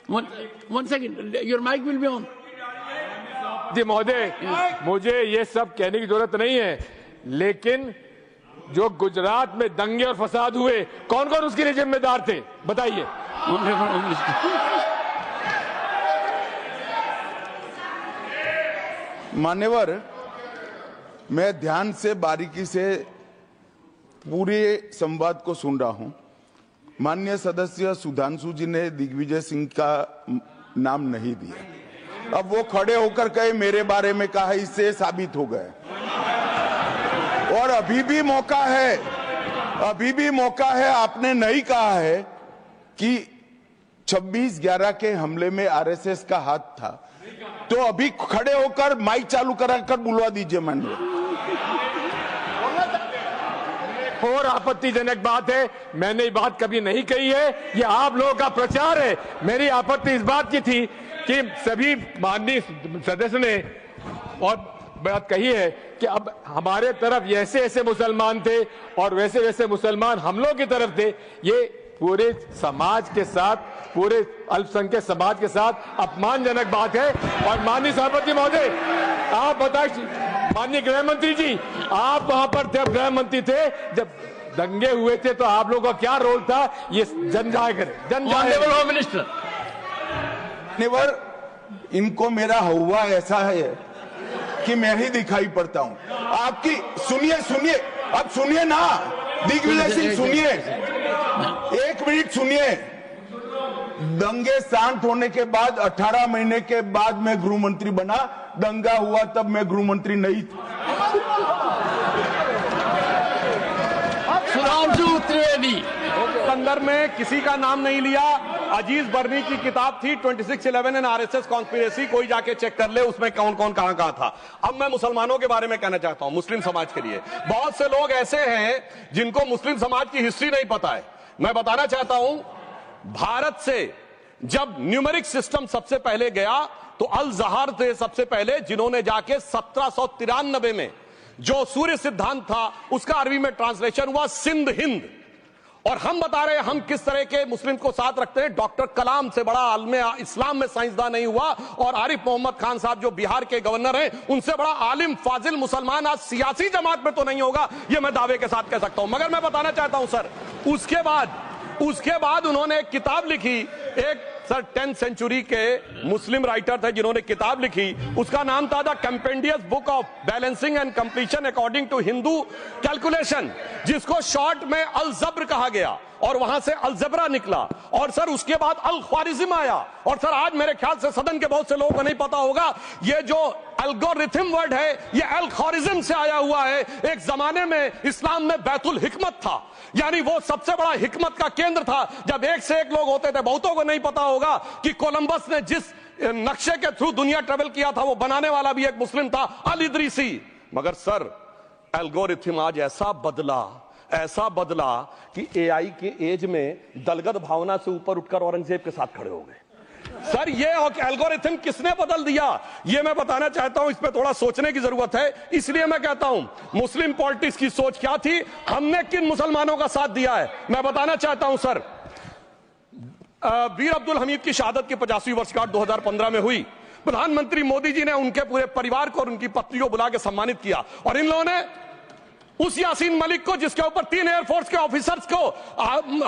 one second, your mic will be on. जी महोदय, मुझे ये सब कहने की जरूरत नहीं है, लेकिन जो गुजरात में दंगे और फसाद हुए कौन कौन उसके लिए जिम्मेदार थे बताइए। Honourable home minister. मान्यवर, मैं ध्यान से बारीकी से पूरे संवाद को सुन रहा हूं। माननीय सदस्य सुधांशु जी ने दिग्विजय सिंह का नाम नहीं दिया। अब वो खड़े होकर कहे मेरे बारे में कहा, इससे साबित हो गए। और अभी भी मौका है, आपने नहीं कहा है कि 26/11 के हमले में आरएसएस का हाथ था, तो अभी खड़े होकर माइक चालू कराकर बुलवा दीजिए। माननीय, और आपत्तिजनक बात है, मैंने ये बात कभी नहीं कही है, ये आप लोगों का प्रचार है। मेरी आपत्ति इस बात की थी कि सभी माननीय सदस्य ने और बात कही है कि अब हमारे तरफ ऐसे ऐसे मुसलमान थे और वैसे वैसे मुसलमान हम लोगों की तरफ थे। ये पूरे समाज के साथ, पूरे अल्पसंख्यक समाज के साथ अपमानजनक बात है। और माननीय सभापति महोदय, आप बताइए, माननीय गृह मंत्री जी, आप वहां पर थे, गृह मंत्री थे जब दंगे हुए थे, तो आप लोगों का क्या रोल था ये जन जाहिर होम मिनिस्टर। इनको मेरा हुआ ऐसा है कि मैं ही दिखाई पड़ता हूं। आपकी सुनिए, अब सुनिए ना दिग्विजय सिंह, सुनिए, एक मिनट सुनिए। दंगे शांत होने के बाद 18 महीने के बाद मैं गृह मंत्री बना, दंगा हुआ तब मैं गृह मंत्री नहीं था। सुधांशु त्रिवेदी संदर्भ में किसी का नाम नहीं लिया। अजीज बर्नी की किताब थी 2611 एंड आरएसएस कॉन्स्पिरेसी, कोई जाके चेक कर ले उसमें कौन कौन कहां कहां था। अब मैं मुसलमानों के बारे में कहना चाहता हूं, मुस्लिम समाज के लिए। बहुत से लोग ऐसे हैं जिनको मुस्लिम समाज की हिस्ट्री नहीं पता है। मैं बताना चाहता हूं, भारत से जब न्यूमेरिक सिस्टम सबसे पहले गया तो अल जहार थे सबसे पहले, जिन्होंने जाके 1793 में जो सूर्य सिद्धांत था उसका अरबी में ट्रांसलेशन हुआ सिंध हिंद। और हम बता रहे हैं हम किस तरह के मुस्लिम को साथ रखते हैं। डॉक्टर कलाम से बड़ा आलिम इस्लाम में साइंसदान नहीं हुआ, और आरिफ मोहम्मद खान साहब जो बिहार के गवर्नर हैं, उनसे बड़ा आलिम फाजिल मुसलमान आज सियासी जमात में तो नहीं होगा, ये मैं दावे के साथ कह सकता हूं। मगर मैं बताना चाहता हूं सर, उसके बाद उन्होंने एक किताब लिखी, एक सर 10th सेंचुरी के मुस्लिम राइटर थे जिन्होंने किताब लिखी, उसका नाम था the compendious book of balancing and completion according to Hindu calculation, जिसको शॉर्ट में अल जब्र कहा गया, और वहां से अलजबरा निकला। और सर उसके बाद अल ख्वारिज्म आया। और सर आज मेरे ख्याल से सदन के बहुत से लोगों को नहीं पता होगा, ये जो एल्गोरिथम वर्ड है, ये एल्गोरिज्म से आया हुआ है। एक जमाने में इस्लाम में बैतुल हिकमत था, यानी वो सबसे बड़ा हिकमत का केंद्र था, जब एक से एक लोग होते थे। बहुतों को नहीं पता होगा कि कोलंबस ने जिस नक्शे के थ्रू दुनिया ट्रेवल किया था, वो बनाने वाला भी एक मुस्लिम था, अल इदरीसी। मगर सर, एल्गोरिथम आज ऐसा बदला कि एआई के एज में दलगत भावना से ऊपर उठकर औरंगजेब के साथ खड़े हो गए। सर, ये एल्गोरिथम किसने बदल दिया, ये मैं बताना चाहता हूं। इस पे थोड़ा सोचने की जरूरत है। इसलिए मैं कहता हूं, मुस्लिम पॉलिटिक्स की सोच क्या थी, हमने किन मुसलमानों का साथ दिया है, मैं बताना चाहता हूं। सर, वीर अब्दुल हमीद की शहादत की 50वीं वर्षगांठ 2015 में हुई। प्रधानमंत्री मोदी जी ने उनके पूरे परिवार को और उनकी पत्नी को बुला के सम्मानित किया, और इन लोगों ने उस यासीन मलिक को, जिसके ऊपर 3 एयरफोर्स के ऑफिसर्स को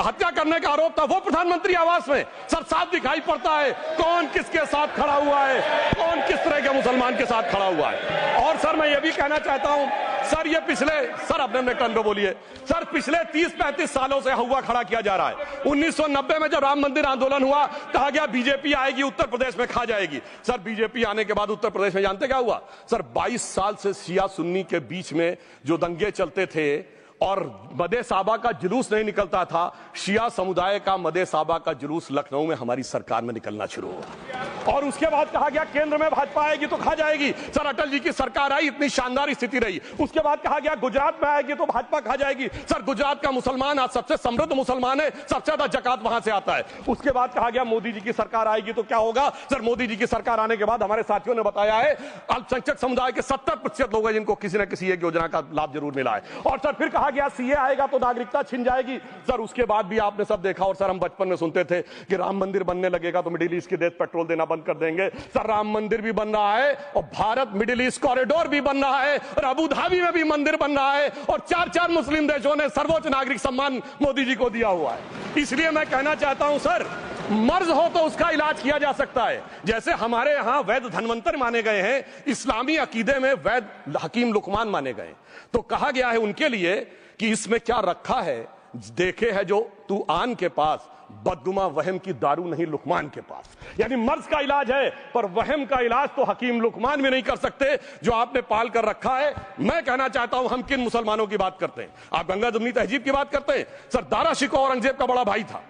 हत्या करने का आरोप था, वो प्रधानमंत्री आवास में। सर, साफ दिखाई पड़ता है कौन किसके साथ खड़ा हुआ है, कौन किस तरह के मुसलमान के साथ खड़ा हुआ है। और सर, मैं ये भी कहना चाहता हूं, सर, ये सर अपने टर्न पे बोलिए। सर, पिछले 30-35 सालों से हुआ खड़ा किया जा रहा है। 1990 में जब राम मंदिर आंदोलन हुआ, कहा गया बीजेपी आएगी, उत्तर प्रदेश में खा जाएगी। सर, बीजेपी आने के बाद उत्तर प्रदेश में जानते क्या हुआ? सर, 22 साल से शिया सुन्नी के बीच में जो दंगे चलते थे और मदे साबा का जुलूस नहीं निकलता था, शिया समुदाय का मदे साबा का जुलूस लखनऊ में हमारी सरकार में निकलना शुरू हुआ। और उसके बाद कहा गया केंद्र में भाजपा आएगी तो खा जाएगी। सर, अटल जी की सरकार आई, इतनी शानदार स्थिति रही। उसके बाद कहा गया गुजरात में आएगी तो भाजपा खा जाएगी। सर, गुजरात का मुसलमान आज सबसे समृद्ध मुसलमान है, सबसे ज्यादा जकात वहां से आता है। उसके बाद कहा गया मोदी जी की सरकार आएगी तो क्या होगा? सर, मोदी जी की सरकार आने के बाद हमारे साथियों ने बताया है, अल्पसंख्यक समुदाय के 70% लोग हैं जिनको किसी न किसी एक योजना का लाभ जरूर मिला है। और सर, फिर कहा गया सीए आएगा तो नागरिकता छिन जाएगी। सर, उसके बाद भी आपने सब देखा, और सर, हम बचपन में सुनते थे कि राम मंदिर बनने लगेगा तो मिडिल ईस्ट के देश पेट्रोल देना बंद कर देंगे। सर, राम मंदिर भी बन रहा है, और भारत मिडिल ईस्ट कॉरिडोर भी बन रहा है, और अबू धाबी में भी मंदिर बन रहा है, और 4 मुस्लिम देशों ने सर्वोच्च नागरिक सम्मान मोदी जी को दिया हुआ है। इसलिए मैं कहना चाहता हूं, सर, मर्ज हो तो उसका इलाज किया जा सकता है। जैसे हमारे यहां वैद धन्वंतर माने गए हैं, इस्लामी अकीदे में वैद हकीम लुकमान माने गए, तो कहा गया है उनके लिए कि इसमें क्या रखा है, देखे है जो तू आन के पास, बदगुमा वहम की दारू नहीं लुकमान के पास। यानी मर्ज का इलाज है, पर वहम का इलाज तो हकीम लुकमान भी नहीं कर सकते, जो आपने पाल कर रखा है। मैं कहना चाहता हूं, हम किन मुसलमानों की बात करते हैं? आप गंगा जमुनी तहजीब की बात करते हैं। सर, दारा शिकोह औरंगजेब का बड़ा भाई था,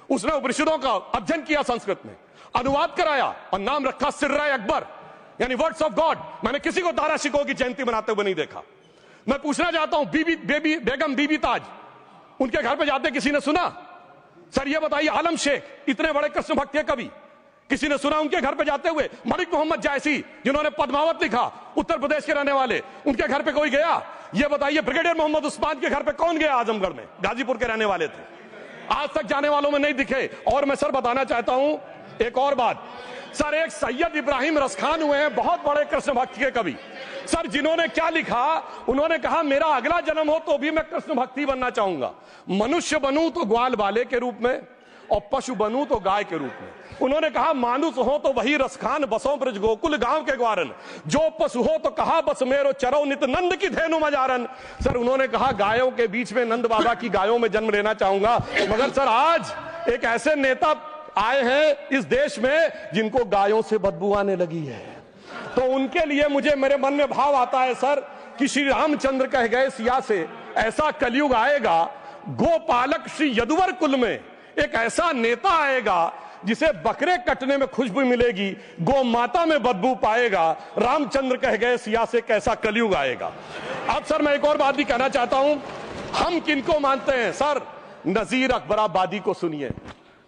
उसने उपनिषदों का अध्ययन किया, संस्कृत में अनुवाद कराया और नाम रखा सिर्रा अकबर, यानी वर्ड्स ऑफ गॉड। मैंने किसी को दारा शिकोह की जयंती मनाते हुए नहीं देखा। मैं पूछना चाहता हूं, बेगम बीबी ताज, उनके घर पे जाते किसी ने सुना? सर, ये बताइए, आलम शेख, इतने बड़े कृष्ण भक्त के कवि, किसी ने सुना उनके घर पे जाते हुए? मलिक मोहम्मद जायसी, जिन्होंने पद्मावत लिखा, उत्तर प्रदेश के रहने वाले, उनके घर पे कोई गया? ये बताइए, ब्रिगेडियर मोहम्मद उस्मान के घर पे कौन गया? आजमगढ़ में, गाजीपुर के रहने वाले थे, आज तक जाने वालों में नहीं दिखे। और मैं सर बताना चाहता हूं एक और बात। सर, एक सैयद इब्राहिम रसखान हुए हैं, बहुत बड़े कृष्ण भक्त के कवि। सर, जिन्होंने क्या लिखा, उन्होंने कहा, मेरा अगला जन्म हो तो भी मैं कृष्ण भक्ति बनना चाहूंगा। मनुष्य बनूं तो ग्वाल बाले के रूप में, और पशु बनूं तो गाय के रूप में। उन्होंने कहा, मानुष हो तो वही रसखान, बसों ब्रज गोकुल गांव के ग्वारन, जो पशु हो तो कहा बस मेरो चरो नित नंद की धेनु मजारन। सर, उन्होंने कहा, गायों के बीच में नंद बाबा की गायों में जन्म लेना चाहूंगा। मगर सर, आज एक ऐसे नेता आए हैं इस देश में जिनको गायों से बदबू आने लगी है, तो उनके लिए मुझे मेरे मन में भाव आता है सर, कि श्री रामचंद्र कह गए सिया से, ऐसा कलयुग आएगा, गोपालक श्री यदुवर कुल में एक ऐसा नेता आएगा जिसे बकरे कटने में खुशबू मिलेगी, गौ माता में बदबू पाएगा। रामचंद्र कह गए सिया से, कैसा कलयुग आएगा। अब सर, मैं एक और बात भी कहना चाहता हूं, हम किनको मानते हैं? सर, नजीर अकबराबादी को सुनिए,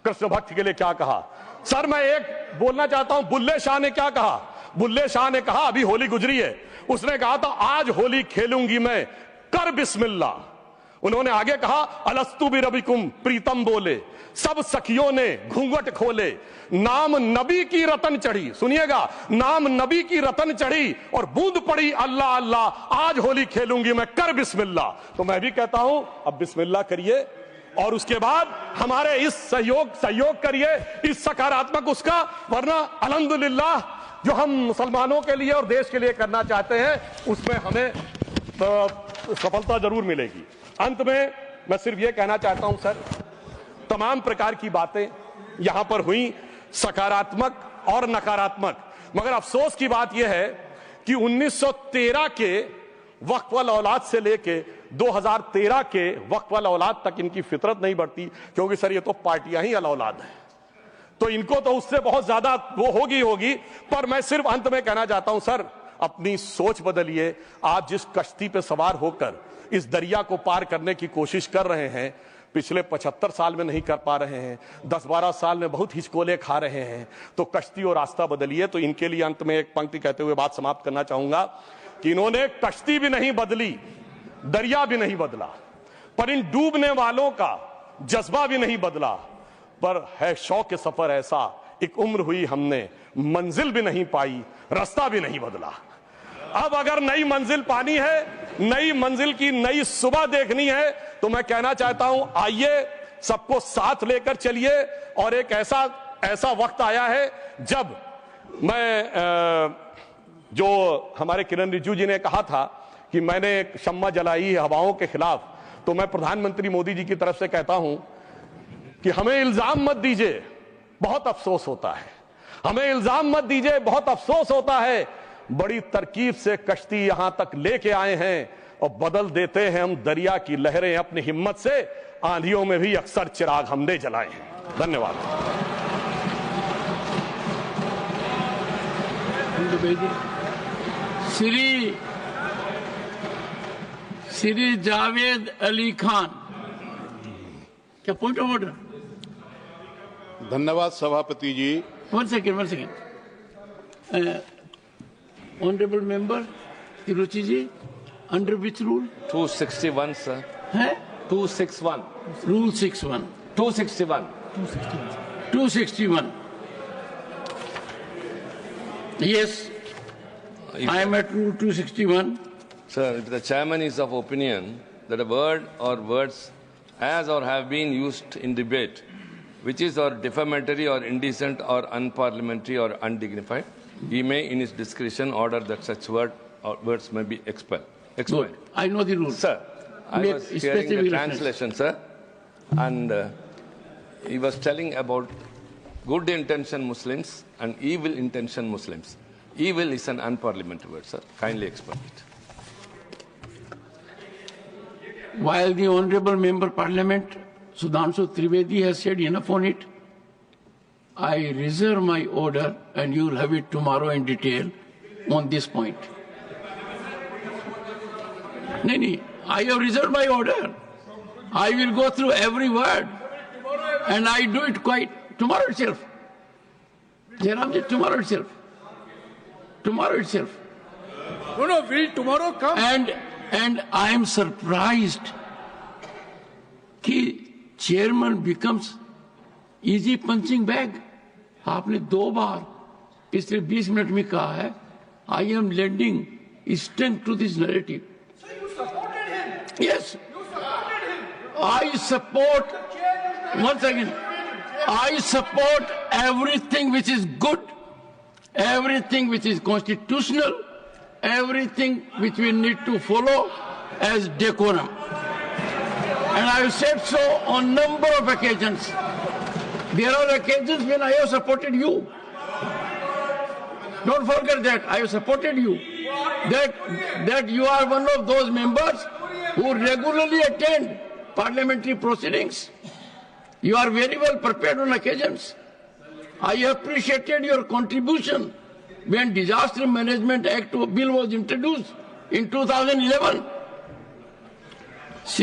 कृष्ण भक्त के लिए क्या कहा। सर, मैं एक बोलना चाहता हूं, बुल्ले शाह ने क्या कहा? बुल्ले शाह ने कहा, अभी होली गुजरी है, उसने कहा था, आज होली खेलूंगी मैं, कर बिस्मिल्लाह। उन्होंने आगे कहा, अलस्तु भी रबिकुम, प्रीतम बोले, सब सखियों ने घूंघट खोले, नाम नबी की रतन चढ़ी, सुनिएगा, नाम नबी की रतन चढ़ी, और बूंद पड़ी अल्लाह अल्लाह, आज होली खेलूंगी मैं, कर बिस्मिल्लाह। तो मैं भी कहता हूं, अब बिस्मिल्लाह करिए, और उसके बाद हमारे इस सहयोग करिए, इस सकारात्मक उसका, वरना अल्हम्दुलिल्लाह जो हम मुसलमानों के लिए और देश के लिए करना चाहते हैं, उसमें हमें सफलता जरूर मिलेगी। अंत में मैं सिर्फ यह कहना चाहता हूं सर, तमाम प्रकार की बातें यहां पर हुई, सकारात्मक और नकारात्मक, मगर अफसोस की बात यह है कि 1913 के वक्फ वाल औलाद से लेके 2013 के वक्फ वाल औलाद तक इनकी फितरत नहीं बढ़ती, क्योंकि सर ये तो पार्टियां ही अल औलाद हैं, तो इनको तो उससे बहुत ज्यादा वो होगी। पर मैं सिर्फ अंत में कहना चाहता हूं सर, अपनी सोच बदलिए। आप जिस कश्ती पे सवार होकर इस दरिया को पार करने की कोशिश कर रहे हैं, पिछले 75 साल में नहीं कर पा रहे हैं, 10-12 साल में बहुत हिचकोले खा रहे हैं, तो कश्ती और रास्ता बदलिए। तो इनके लिए अंत में एक पंक्ति कहते हुए बात समाप्त करना चाहूंगा कि इन्होंने कश्ती भी नहीं बदली, दरिया भी नहीं बदला, पर इन डूबने वालों का जज्बा भी नहीं बदला, पर है शौक के सफर ऐसा, एक उम्र हुई हमने, मंजिल भी नहीं पाई, रास्ता भी नहीं बदला। अब अगर नई मंजिल पानी है, नई मंजिल की नई सुबह देखनी है, तो मैं कहना चाहता हूं आइए सबको साथ लेकर चलिए। और एक ऐसा वक्त आया है जब मैं जो हमारे किरण रिजिजू जी ने कहा था कि मैंने शम्मा जलाई है हवाओं के खिलाफ, तो मैं प्रधानमंत्री मोदी जी की तरफ से कहता हूं कि हमें इल्जाम मत दीजिए, बहुत अफसोस होता है, हमें इल्जाम मत दीजिए, बहुत अफसोस होता है। बड़ी तरकीब से कश्ती यहां तक लेके आए हैं और बदल देते हैं हम दरिया की लहरें अपनी हिम्मत से, आंधियों में भी अक्सर चिराग हमने जलाए हैं। धन्यवाद। श्री जावेद अली खान, क्या पॉइंट ऑफ ऑर्डर? धन्यवाद सभापति जी। One second. Honourable member Ruchi ji, under which rule? 261 sir है 261 rule 61 261 yes, I am at rule 261. Sir, if the chairman is of opinion that a word or words as or have been used in debate which is or defamatory or indecent or unparliamentary or undignified, he may in his discretion order that such word or words may be expelled. Good. I know the rules. Sir, I Make was hearing the specific translation, sir, and he was telling about good intention Muslims and evil intention Muslims. Evil is an unparliamentary word, sir. Kindly explain it. While the Honorable Member Parliament Sudhanshu Trivedi has said enough on it, I reserve my order and you will have it tomorrow in detail on this point. No, I have reserved my order. I will go through every word and I do it quite tomorrow itself. Jairamji, tomorrow itself. Tomorrow itself. No, will tomorrow come? And I am surprised कि chairman becomes easy punching bag. आपने 2 बार पिछले 20 minute में कहा है, I am lending strength to this narrative. So you supported him? Yes. You supported him? I support, once again, I support everything which is good, everything which is constitutional, everything which we need to follow as decorum. And I have said so on number of occasions. There are occasions when I have supported you. Don't forget that. I have supported you. That you are one of those members who regularly attend parliamentary proceedings. You are very well prepared on occasions. I appreciated your contribution when Disaster Management Act bill was introduced in 2011.